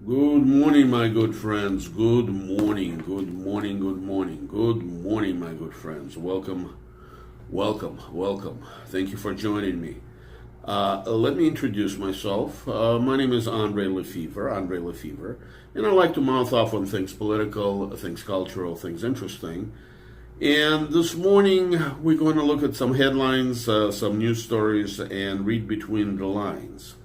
Good morning, my good friends. Good morning, good morning, good morning. Good morning, my good friends. Welcome, welcome, welcome. Thank you for joining me. Let me introduce myself. My name is Andre Lefevre, and I like to mouth off on things political, things cultural, things interesting. And this morning, we're going to look at some headlines, some news stories, and read between the lines.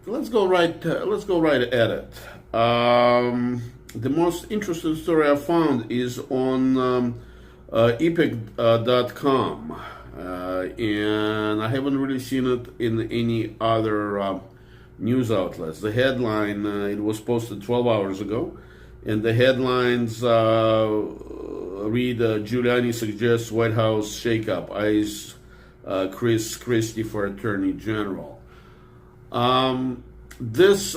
Let's go right. Let's go right at it. The most interesting story I found is on epic.com, and I haven't really seen it in any other news outlets. The headline it was posted 12 hours ago, and the headlines read: Giuliani suggests White House shakeup, eyes Chris Christie for Attorney General. This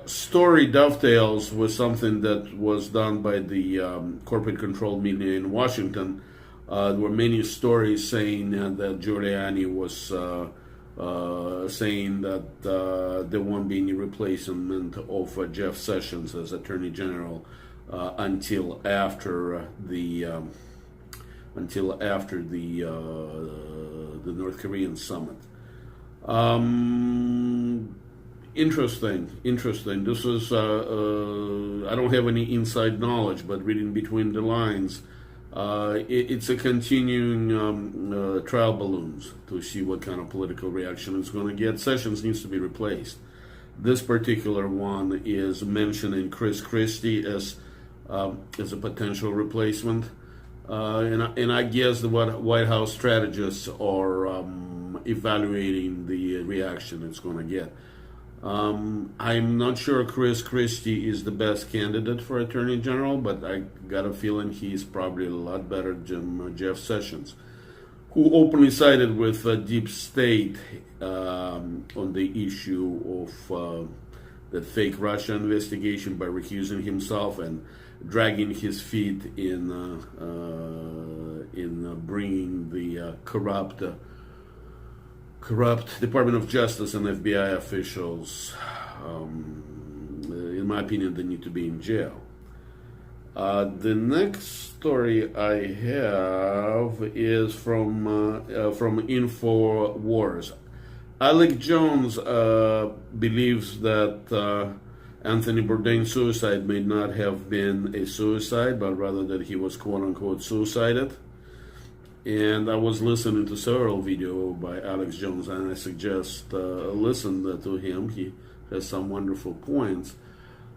story dovetails with something that was done by the corporate control media in Washington. There were many stories saying that Giuliani was saying that there won't be any replacement of Jeff Sessions as Attorney General until after the North Korean summit. Interesting. This is, I don't have any inside knowledge, but reading between the lines, it's a continuing trial balloons to see what kind of political reaction it's going to get. Sessions needs to be replaced. This particular one is mentioning Chris Christie as a potential replacement. And I guess the White House strategists are evaluating the reaction it's going to get. I'm not sure Chris Christie is the best candidate for Attorney General, but I got a feeling he's probably a lot better than Jeff Sessions, who openly sided with Deep State on the issue of the fake Russia investigation by recusing himself and dragging his feet in bringing the corrupt Department of Justice and FBI officials. In my opinion, they need to be in jail. The next story I have is from InfoWars. Alec Jones believes that Anthony Bourdain's suicide may not have been a suicide, but rather that he was quote-unquote suicided. And I was listening to several videos by Alex Jones, and I suggest listen to him. He has some wonderful points.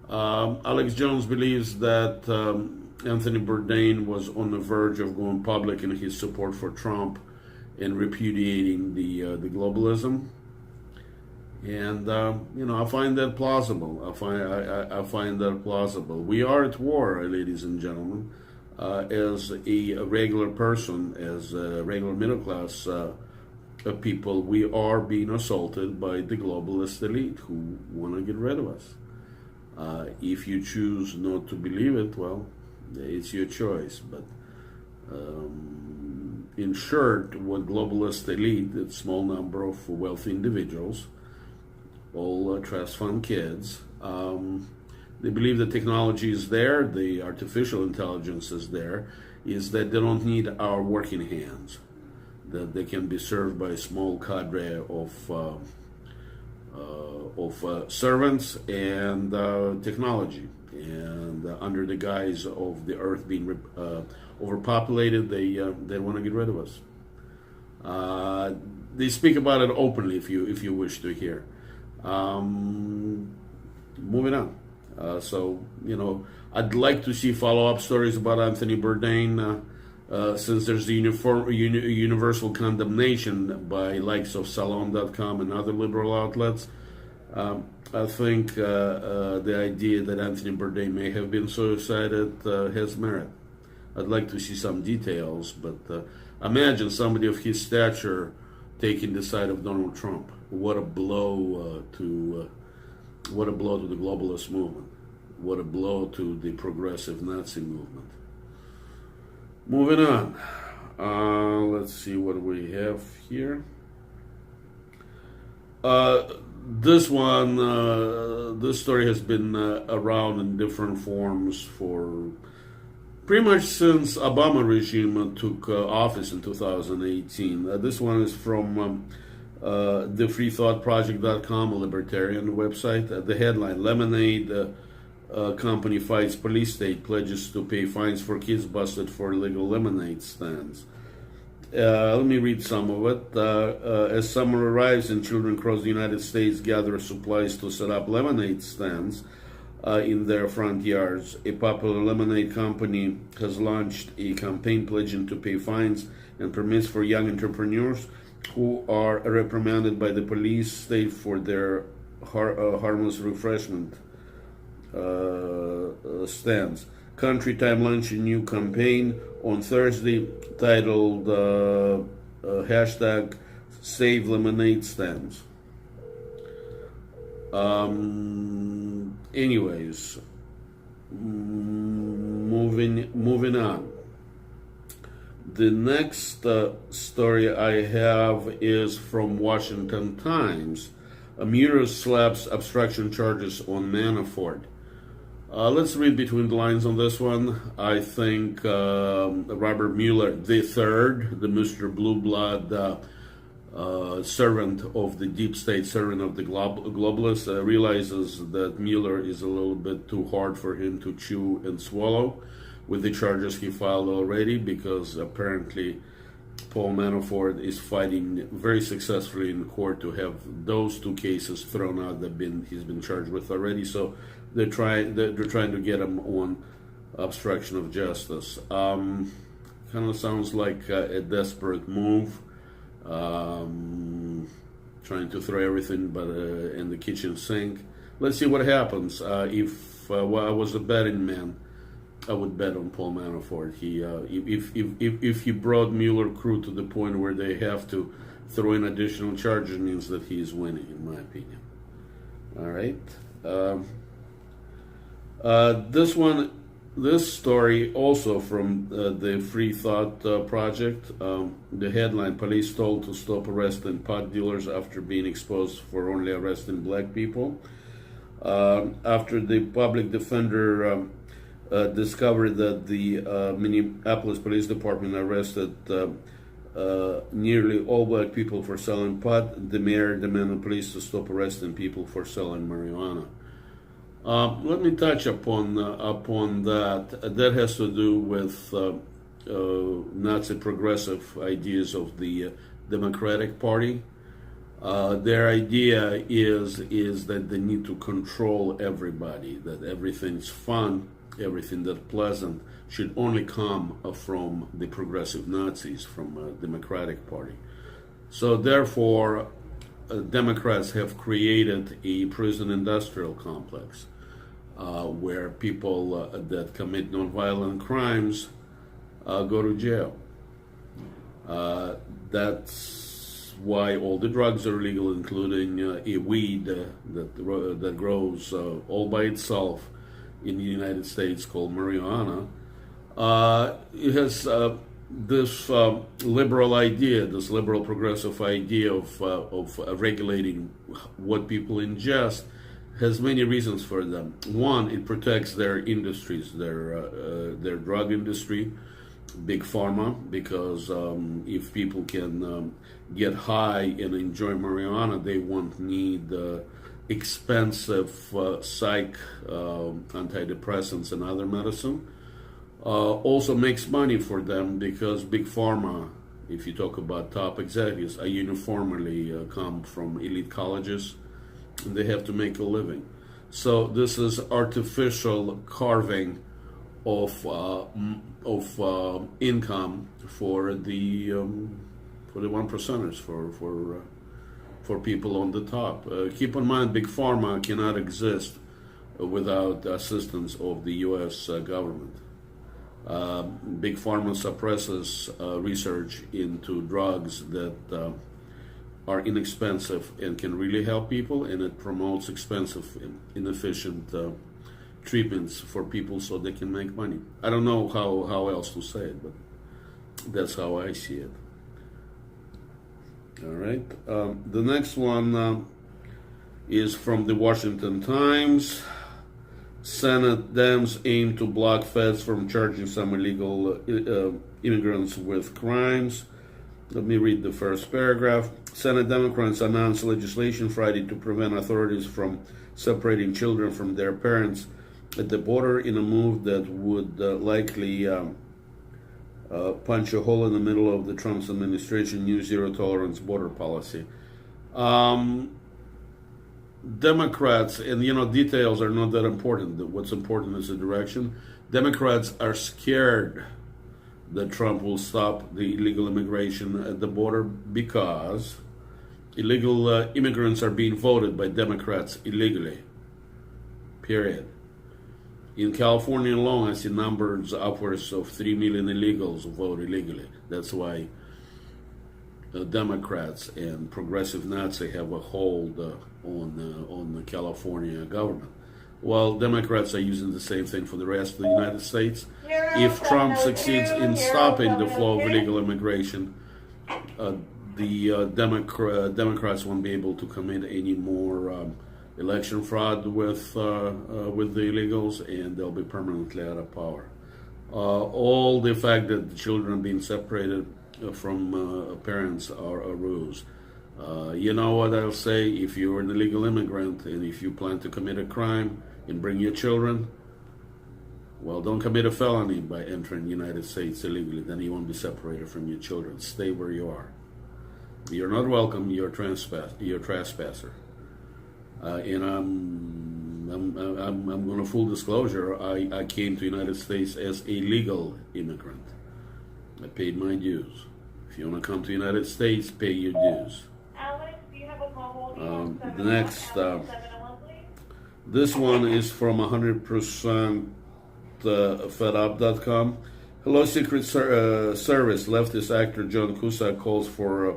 Alex Jones believes that Anthony Bourdain was on the verge of going public in his support for Trump and repudiating the globalism. And I find that plausible. I find that plausible. We are at war, ladies and gentlemen. As a regular person, as a regular middle class people, we are being assaulted by the globalist elite who want to get rid of us. If you choose not to believe it, well, it's your choice. But in short, what globalist elite, a small number of wealthy individuals, all trust fund kids, they believe the technology is there, the artificial intelligence is there, is that they don't need our working hands, that they can be served by a small cadre of servants and technology. And under the guise of the earth being overpopulated, they want to get rid of us. They speak about it openly if you wish to hear. Moving on. I'd like to see follow-up stories about Anthony Bourdain, since there's the universal condemnation by likes of Salon.com and other liberal outlets. I think the idea that Anthony Bourdain may have been suicided has merit. I'd like to see some details, but imagine somebody of his stature taking the side of Donald Trump. What a blow to the globalist movement. What a blow to the progressive Nazi movement. Moving on. Let's see what we have here. this story has been around in different forms for pretty much since Obama regime took office in 2018. This one is from the freethoughtproject.com, a libertarian website. The headline: Lemonade company fights police state, pledges to pay fines for kids busted for illegal lemonade stands. Let me read some of it. As summer arrives and children across the United States gather supplies to set up lemonade stands in their front yards, a popular lemonade company has launched a campaign pledging to pay fines and permits for young entrepreneurs who are reprimanded by the police state for their harmless refreshment stands. Country Time launched a new campaign on Thursday titled hashtag Save Lemonade Stands. Anyways, moving on. The next story I have is from Washington Times. Mueller slaps abstraction charges on Manafort. Let's read between the lines on this one. I think Robert Mueller III, the Mr. Blue Blood servant of the deep state, servant of the globalists, realizes that Mueller is a little bit too hard for him to chew and swallow with the charges he filed already, because apparently Paul Manafort is fighting very successfully in court to have those two cases thrown out that he's been charged with already. So they're trying to get him on obstruction of justice. Kind of sounds like a desperate move, trying to throw everything but in the kitchen sink. Let's see what happens. If I was a betting man, I would bet on Paul Manafort. If he brought Mueller crew to the point where they have to throw in additional charges, means that he is winning, in my opinion. All right. This story also from the Free Thought Project. The headline: Police told to stop arresting pot dealers after being exposed for only arresting black people. After the public defender discovered that the Minneapolis Police Department arrested nearly all black people for selling pot, the mayor demanded police to stop arresting people for selling marijuana. Let me touch upon that. That has to do with Nazi progressive ideas of the Democratic Party. Their idea is that they need to control everybody, that everything's fun, everything that's pleasant should only come from the progressive Nazis, from the Democratic Party. So therefore, Democrats have created a prison industrial complex where people that commit nonviolent crimes go to jail. That's why all the drugs are illegal, including a weed that grows all by itself in the United States called marijuana. It has this liberal idea, this liberal progressive idea of regulating what people ingest, has many reasons for them. One, it protects their industries, their drug industry, big pharma, because if people can get high and enjoy marijuana, they won't need expensive psych antidepressants and other medicine. Also makes money for them because big pharma, if you talk about top executives, are uniformly come from elite colleges, and they have to make a living. So this is artificial carving of income for the one percenters, for people on the top. Keep in mind, big pharma cannot exist without assistance of the U.S. government. Big pharma suppresses research into drugs that are inexpensive and can really help people, and it promotes expensive, inefficient treatments for people so they can make money. I don't know how else to say it, but that's how I see it. All right. The next one is from the Washington Times. Senate Dems aim to block feds from charging some illegal immigrants with crimes. Let me read the first paragraph. Senate Democrats announced legislation Friday to prevent authorities from separating children from their parents at the border in a move that would likely punch a hole in the middle of the Trump's administration new zero-tolerance border policy. Democrats, and details are not that important. What's important is the direction. Democrats are scared that Trump will stop the illegal immigration at the border because illegal immigrants are being voted by Democrats illegally. Period. In California alone, I see numbers upwards of 3 million illegals who vote illegally. That's why Democrats and progressive Nazis have a hold on the California government. Well, Democrats are using the same thing for the rest of the United States. If Trump succeeds in stopping the flow of illegal immigration, the Democrats won't be able to commit any more election fraud with the illegals, and they'll be permanently out of power. All the fact that the children are being separated from parents are a ruse. You know what I'll say? If you're an illegal immigrant and if you plan to commit a crime and bring your children, well, don't commit a felony by entering the United States illegally. Then you won't be separated from your children. Stay where you are. You're not welcome. You're a trespasser. And I'm going to full disclosure. I came to the United States as a legal immigrant. I paid my dues. If you want to come to the United States, pay your dues. Alex, do you have a call holding The next, this one is from 100% fedup.com. Hello, Secret Service. Leftist actor John Cusack calls for a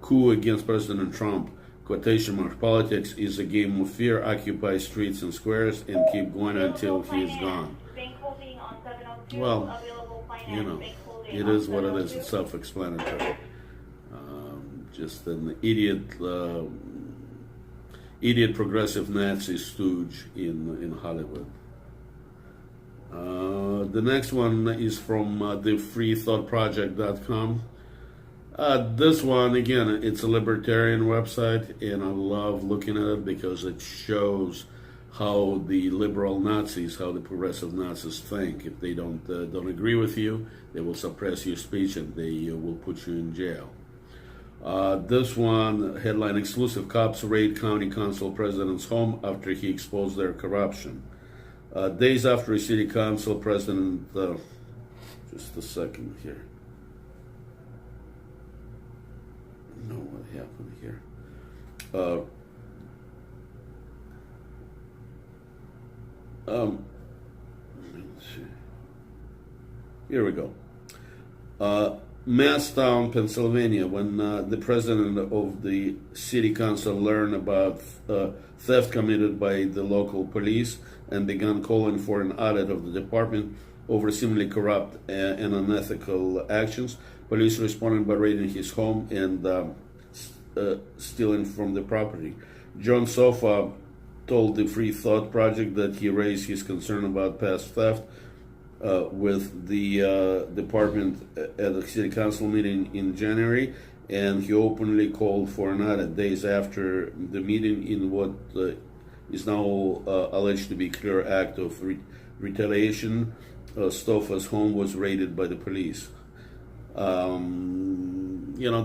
coup against President Trump. Quotation mark. Politics is a game of fear. Occupy streets and squares and keep going until he is gone. Well, it is what it is. It's self-explanatory. Just an idiot progressive Nazi stooge in Hollywood. The next one is from the freethoughtproject.com. This one, again, it's a libertarian website, and I love looking at it because it shows how the liberal Nazis, how the progressive Nazis think. If they don't agree with you, they will suppress your speech and they will put you in jail. This one, headline, exclusive cops raid county council president's home after he exposed their corruption. Days after a city council president, just a second here. I don't know what happened here. Let's see. Here we go. Masstown, Pennsylvania, when the president of the city council learned about theft committed by the local police and began calling for an audit of the department over seemingly corrupt and unethical actions, police responded by raiding his home and stealing from the property. John Sofa told the Free Thought Project that he raised his concern about past theft with the department at the city council meeting in January, and he openly called for an audit days after the meeting in what is now alleged to be a clear act of retaliation. Stoffa's home was raided by the police.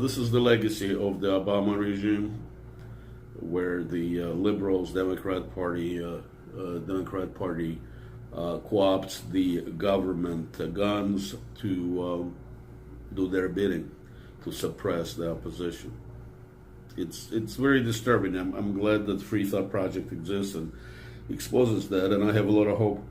This is the legacy of the Obama regime, where the liberals, Democrat Party co-opts the government guns to do their bidding, to suppress the opposition. It's very disturbing. I'm glad that Free Thought Project exists and exposes that, and I have a lot of hope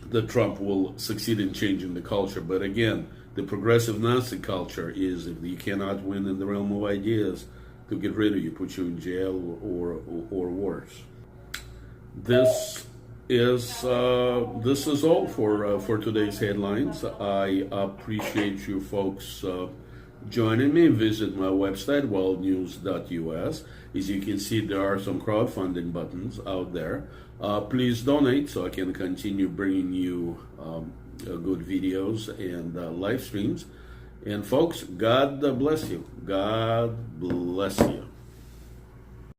that Trump will succeed in changing the culture. But again, the progressive Nazi culture is, if you cannot win in the realm of ideas, to get rid of you, put you in jail or worse. This is all for today's headlines. I appreciate you folks joining me. Visit my website, worldnews.us. As you can see, there are some crowdfunding buttons out there. Please donate so I can continue bringing you good videos and live streams. And folks, God bless you. God bless you.